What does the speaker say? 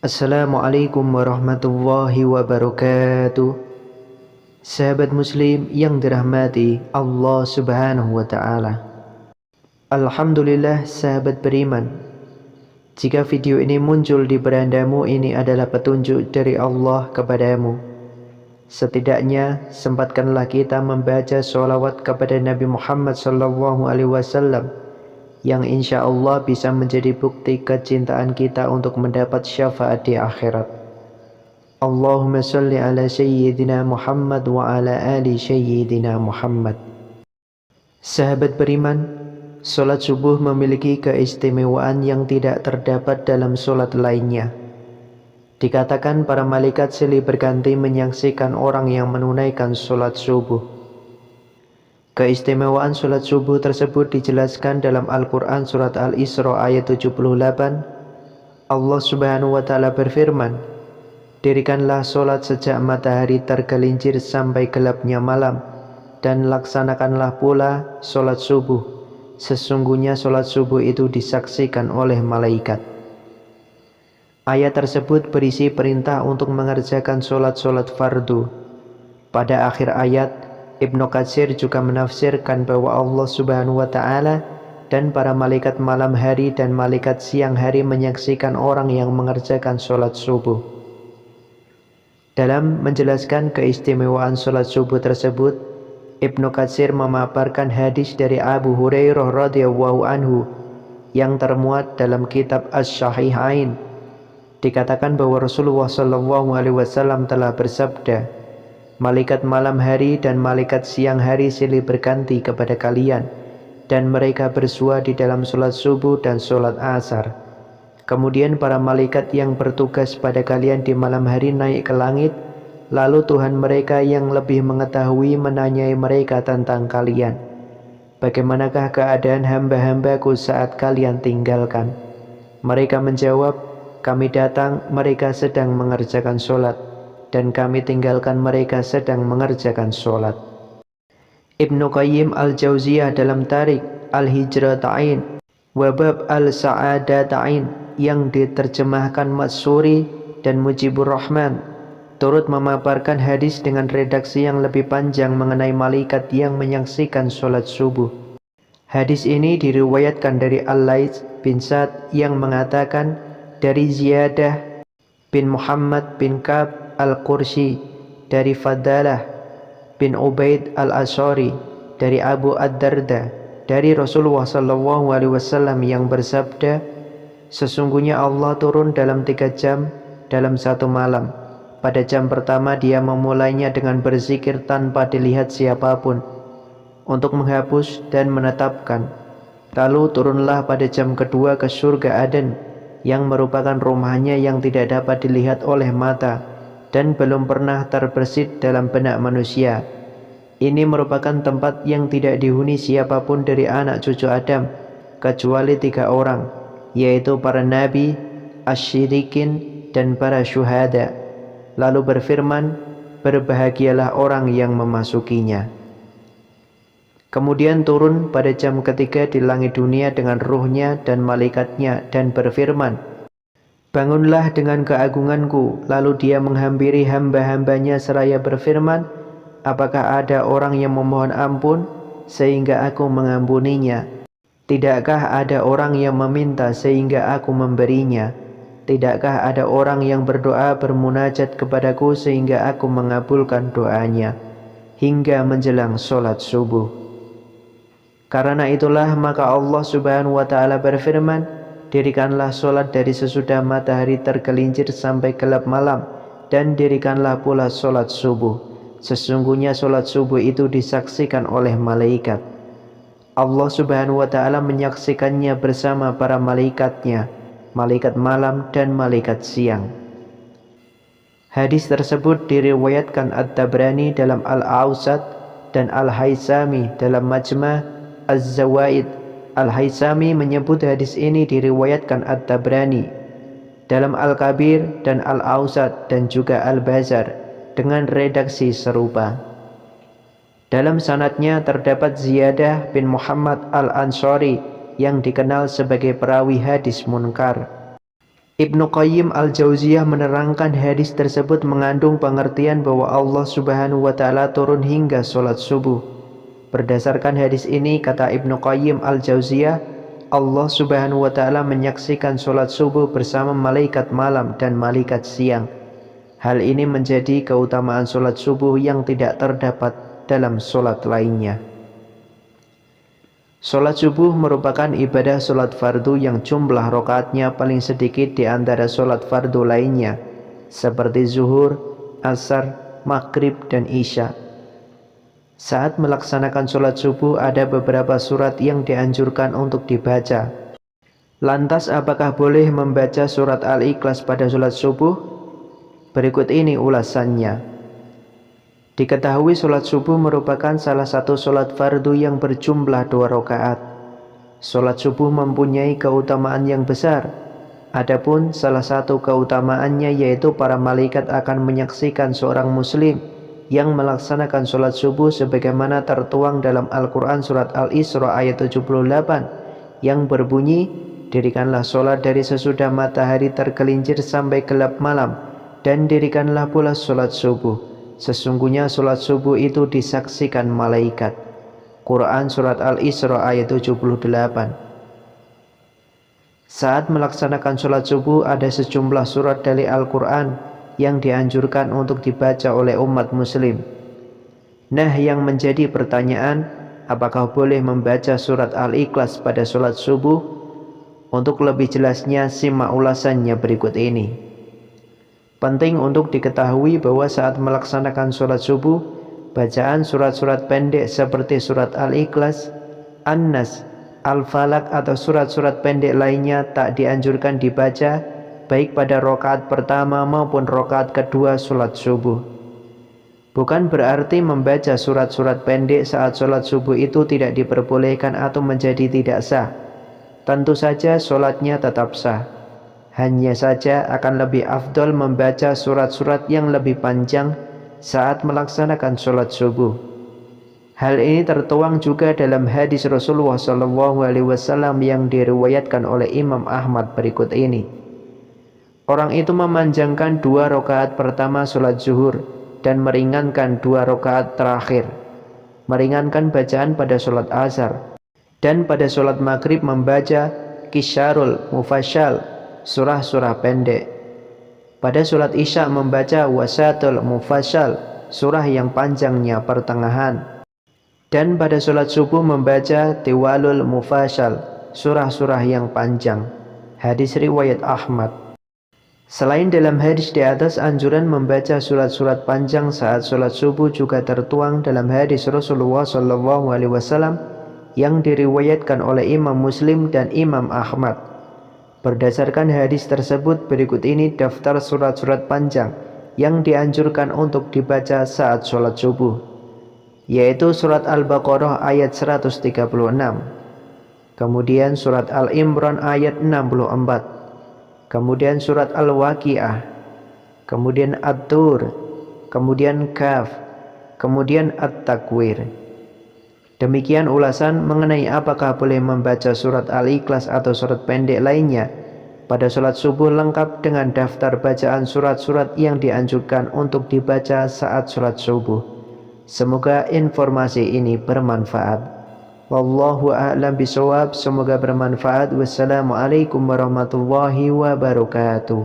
Assalamualaikum warahmatullahi wabarakatuh. Sahabat muslim yang dirahmati Allah subhanahu wa ta'ala. Alhamdulillah sahabat beriman, jika video ini muncul di berandamu, ini adalah petunjuk dari Allah kepadamu. Setidaknya sempatkanlah kita membaca sholawat kepada Nabi Muhammad SAW, yang insya Allah bisa menjadi bukti kecintaan kita untuk mendapat syafaat di akhirat. Allahumma salli ala Sayyidina Muhammad wa ala ali Sayyidina Muhammad. Sahabat beriman, sholat subuh memiliki keistimewaan yang tidak terdapat dalam sholat lainnya. Dikatakan para malaikat silih berganti menyaksikan orang yang menunaikan sholat subuh. Keistimewaan sholat subuh tersebut dijelaskan dalam Al-Quran surat Al-Isra ayat 78. Allah subhanahu wa ta'ala berfirman, "Dirikanlah sholat sejak matahari tergelincir sampai gelapnya malam, dan laksanakanlah pula sholat subuh. Sesungguhnya sholat subuh itu disaksikan oleh malaikat." Ayat tersebut berisi perintah untuk mengerjakan sholat-sholat fardu. Pada akhir ayat, Ibnu Katsir juga menafsirkan bahwa Allah subhanahu wa ta'ala dan para malaikat malam hari dan malaikat siang hari menyaksikan orang yang mengerjakan sholat subuh. Dalam menjelaskan keistimewaan sholat subuh tersebut, Ibnu Katsir memaparkan hadis dari Abu Hurairah radhiyallahu anhu yang termuat dalam kitab Asy-Syahihain. Dikatakan bahwa Rasulullah SAW telah bersabda, "Malaikat malam hari dan malaikat siang hari silih berganti kepada kalian, dan mereka bersua di dalam sholat subuh dan sholat asar. Kemudian para malaikat yang bertugas pada kalian di malam hari naik ke langit, lalu Tuhan mereka yang lebih mengetahui menanyai mereka tentang kalian. Bagaimanakah keadaan hamba-hambaku saat kalian tinggalkan?" Mereka menjawab, "Kami datang, mereka sedang mengerjakan sholat, dan kami tinggalkan mereka sedang mengerjakan sholat." Ibnu Qayyim al-Jauziyah dalam Tarik al-Hijratain Wabab al-Sa'adatain yang diterjemahkan Matsuri dan Mujibur Rahman turut memaparkan hadis dengan redaksi yang lebih panjang mengenai malaikat yang menyaksikan sholat subuh. Hadis ini diriwayatkan dari Al-Laits bin Sa'd yang mengatakan dari Ziyadah bin Muhammad bin Ka'b Al-Qursi, dari Fadalah bin Ubaid Al-Ashari, dari Abu Ad-Darda, dari Rasulullah SAW yang bersabda, "Sesungguhnya Allah turun dalam 3 jam dalam satu malam. Pada jam pertama dia memulainya dengan berzikir tanpa dilihat siapapun, untuk menghapus dan menetapkan. Lalu turunlah pada jam kedua ke surga Aden, yang merupakan rumahnya yang tidak dapat dilihat oleh mata dan belum pernah terbersit dalam benak manusia. Ini merupakan tempat yang tidak dihuni siapapun dari anak cucu Adam, kecuali 3 orang, yaitu para nabi, asy-syirikin, dan para syuhada. Lalu berfirman, berbahagialah orang yang memasukinya." Kemudian turun pada jam ketiga di langit dunia dengan ruhnya dan malaikatnya dan berfirman, "Bangunlah dengan keagunganku." Lalu dia menghampiri hamba-hambanya seraya berfirman, "Apakah ada orang yang memohon ampun sehingga aku mengampuninya? Tidakkah ada orang yang meminta sehingga aku memberinya? Tidakkah ada orang yang berdoa bermunajat kepadaku sehingga aku mengabulkan doanya?" Hingga menjelang sholat subuh. Karena itulah maka Allah subhanahu wa ta'ala berfirman, "Dirikanlah sholat dari sesudah matahari tergelincir sampai gelap malam, dan dirikanlah pula sholat subuh. Sesungguhnya sholat subuh itu disaksikan oleh malaikat." Allah subhanahu wa ta'ala menyaksikannya bersama para malaikatnya, malaikat malam dan malaikat siang. Hadis tersebut diriwayatkan At-Tabrani dalam Al-Awsat dan Al-Haisami dalam Majma' Az-Zawaid. Al-Haisami menyebut hadis ini diriwayatkan At-Tabrani dalam Al-Kabir dan Al-Awsat dan juga Al-Bazar dengan redaksi serupa. Dalam sanadnya terdapat Ziyadah bin Muhammad Al-Ansari yang dikenal sebagai perawi hadis munkar. Ibnu Qayyim al-Jauziyah menerangkan hadis tersebut mengandung pengertian bahwa Allah Subhanahu wa taala turun hingga sholat subuh. Berdasarkan hadis ini, kata Ibnu Qayyim al-Jauziyah, Allah Subhanahu wa taala menyaksikan sholat subuh bersama malaikat malam dan malaikat siang. Hal ini menjadi keutamaan sholat subuh yang tidak terdapat dalam sholat lainnya. Sholat subuh merupakan ibadah sholat fardu yang jumlah rakaatnya paling sedikit di antara sholat fardu lainnya, seperti zuhur, asar, maghrib, dan isya. Saat melaksanakan sholat subuh ada beberapa surat yang dianjurkan untuk dibaca. Lantas apakah boleh membaca surat Al-Ikhlas pada sholat subuh? Berikut ini ulasannya. Diketahui sholat subuh merupakan salah satu sholat fardu yang berjumlah 2 rakaat. Sholat subuh mempunyai keutamaan yang besar. Adapun salah satu keutamaannya yaitu para malaikat akan menyaksikan seorang muslim yang melaksanakan sholat subuh sebagaimana tertuang dalam Al-Quran surat Al-Isra ayat 78 yang berbunyi, dirikanlah sholat dari sesudah matahari tergelincir sampai gelap malam, dan dirikanlah pula sholat subuh. Sesungguhnya sholat subuh itu disaksikan malaikat. Quran surat Al-Isra ayat 78. Saat melaksanakan sholat subuh ada sejumlah surat dari Al-Quran yang dianjurkan untuk dibaca oleh umat muslim. Nah, yang menjadi pertanyaan, apakah boleh membaca surat Al-Ikhlas pada sholat subuh? Untuk lebih jelasnya simak ulasannya berikut ini. Penting untuk diketahui bahwa saat melaksanakan sholat subuh, bacaan surat-surat pendek seperti surat Al-Ikhlas, An-Nas, Al-Falaq atau surat-surat pendek lainnya tak dianjurkan dibaca baik pada rakaat pertama maupun rakaat kedua sholat subuh. Bukan berarti membaca surat-surat pendek saat sholat subuh itu tidak diperbolehkan atau menjadi tidak sah. Tentu saja sholatnya tetap sah. Hanya saja akan lebih afdol membaca surat-surat yang lebih panjang saat melaksanakan sholat subuh. Hal ini tertuang juga dalam hadis Rasulullah SAW yang diriwayatkan oleh Imam Ahmad berikut ini. Orang itu memanjangkan 2 rakaat pertama sholat zuhur dan meringankan 2 rakaat terakhir. Meringankan bacaan pada sholat asar. Dan pada sholat maghrib membaca Kisyarul Mufasyal, surah-surah pendek. Pada sholat isya membaca Wasatul Mufasyal, surah yang panjangnya pertengahan. Dan pada sholat subuh membaca Tiwalul Mufasyal, surah-surah yang panjang. Hadis riwayat Ahmad. Selain dalam hadis di atas, anjuran membaca surat-surat panjang saat sholat subuh juga tertuang dalam hadis Rasulullah SAW yang diriwayatkan oleh Imam Muslim dan Imam Ahmad. Berdasarkan hadis tersebut, berikut ini daftar surat-surat panjang yang dianjurkan untuk dibaca saat sholat subuh, yaitu surat Al-Baqarah ayat 136, kemudian surat Al-Imran ayat 64, kemudian surat Al-Waqi'ah, kemudian At-Tur, kemudian Kaf, kemudian At-Takwir. Demikian ulasan mengenai apakah boleh membaca surat Al-Ikhlas atau surat pendek lainnya pada sholat subuh, lengkap dengan daftar bacaan surat-surat yang dianjurkan untuk dibaca saat sholat subuh. Semoga informasi ini bermanfaat. Wallahu a'lam bishawab. Semoga bermanfaat. Wassalamualaikum warahmatullahi wabarakatuh.